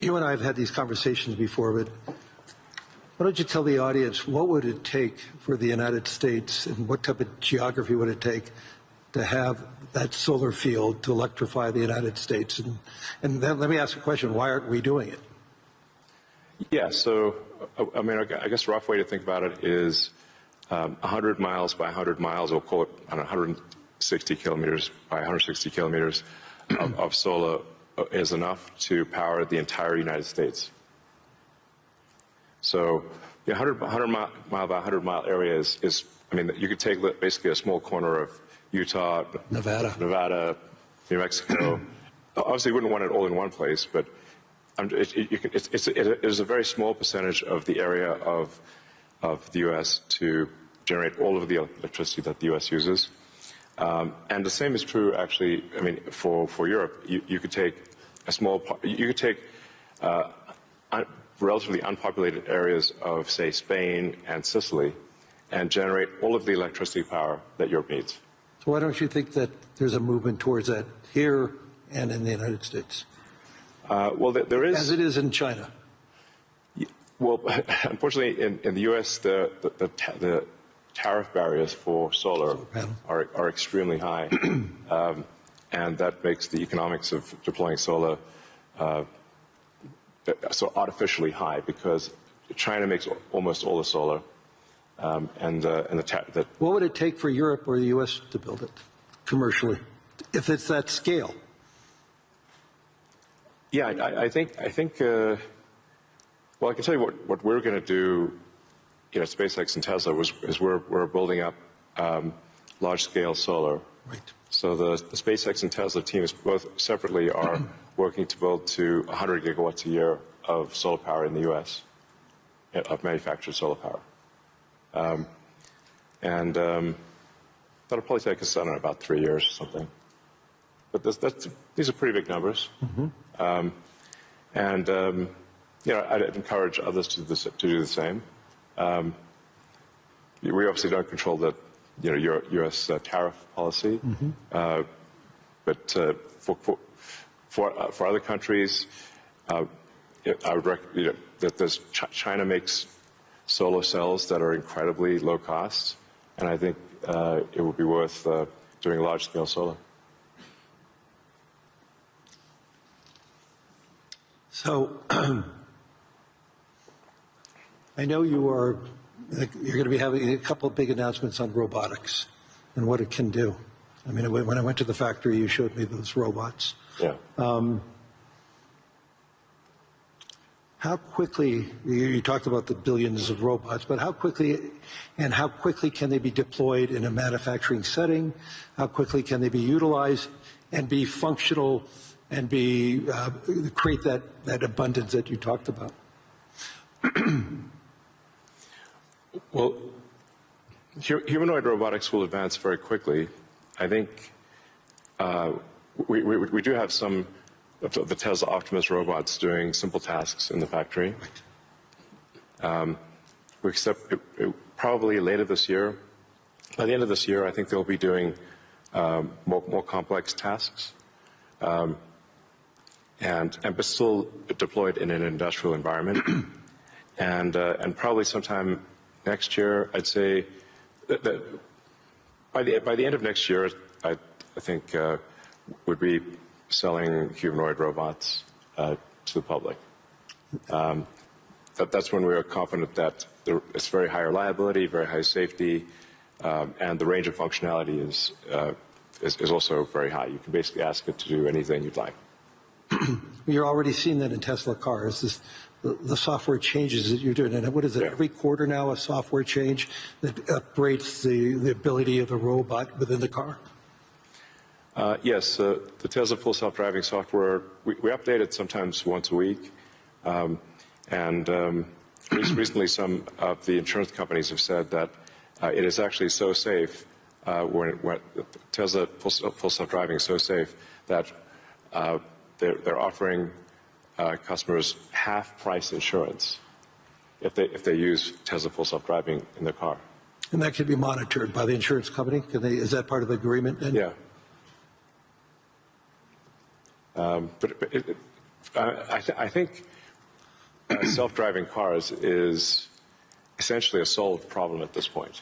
You and I have had these conversations before, but why don't you tell the audience what would it take for the United States and what type of geography would it take to have that solar field to electrify the United States? And then let me ask a question, why aren't we doing it? Yeah, so, I mean, I guess a rough way to think about it is 100 miles by 100 miles, we'll call it 160 kilometers by 160 kilometers of solar is enough to power the entire United States. So the 100 mile by 100 mile area is, I mean, you could take basically a small corner of Utah, Nevada, New Mexico. Obviously, you wouldn't want it all in one place, but it is a very small percentage of the area of the U.S. to generate all of the electricity that the U.S. uses. And the same is true, actually, I mean, for Europe. You could take a small, you could take relatively unpopulated areas of, say, Spain and Sicily and generate all of the electricity power that Europe needs. So why don't you think that there's a movement towards that here and in the United States? Well, there is. As it is in China. Well, unfortunately, in the U.S., the tariff barriers for solar are extremely high, and that makes the economics of deploying solar so artificially high because China makes almost all the solar, What would it take for Europe or the U.S. to build it commercially, if it's that scale? Yeah, I think. Well, I can tell you what we're going to do, at SpaceX and Tesla is we're building up large-scale solar. Right. So the SpaceX and Tesla teams both separately are working to build to 100 gigawatts a year of solar power in the U.S. of manufactured solar power, and that'll probably take us, I don't know, about 3 years or something. But these are pretty big numbers. Mm-hmm. I'd encourage others to do the same. We obviously don't control the U.S. Tariff policy, mm-hmm. But for other countries, I would recommend that China makes solar cells that are incredibly low cost, and I think it would be worth doing large-scale solar. So I know you're going to be having a couple of big announcements on robotics and what it can do. I mean, when I went to the factory, you showed me those robots. Yeah. How quickly, you talked about the billions of robots, but how quickly can they be deployed in a manufacturing setting? How quickly can they be utilized and be functional and create that abundance that you talked about? Well, humanoid robotics will advance very quickly. I think we do have some of the Tesla Optimus robots doing simple tasks in the factory. We expect probably later this year. By the end of this year, I think they'll be doing more complex tasks, but still deployed in an industrial environment. And probably sometime next year, I'd say that by the end of next year, I think would be selling humanoid robots to the public. That's when we are confident that it's very high reliability, very high safety, and the range of functionality is also very high. You can basically ask it to do anything you'd like. You're already seeing that in Tesla cars. The software changes that you're doing, and what is it? Yeah. Every quarter now, a software change that upgrades the ability of the robot within the car. Yes, the Tesla Full Self-Driving software we update it sometimes once a week, and recently some of the insurance companies have said that it is actually so safe when Tesla Full Self-Driving is so safe that they're offering customers half-price insurance if they use Tesla Full Self-Driving in their car. And that can be monitored by the insurance company? Is that part of the agreement then? Yeah. But I think self-driving cars is essentially a solved problem at this point.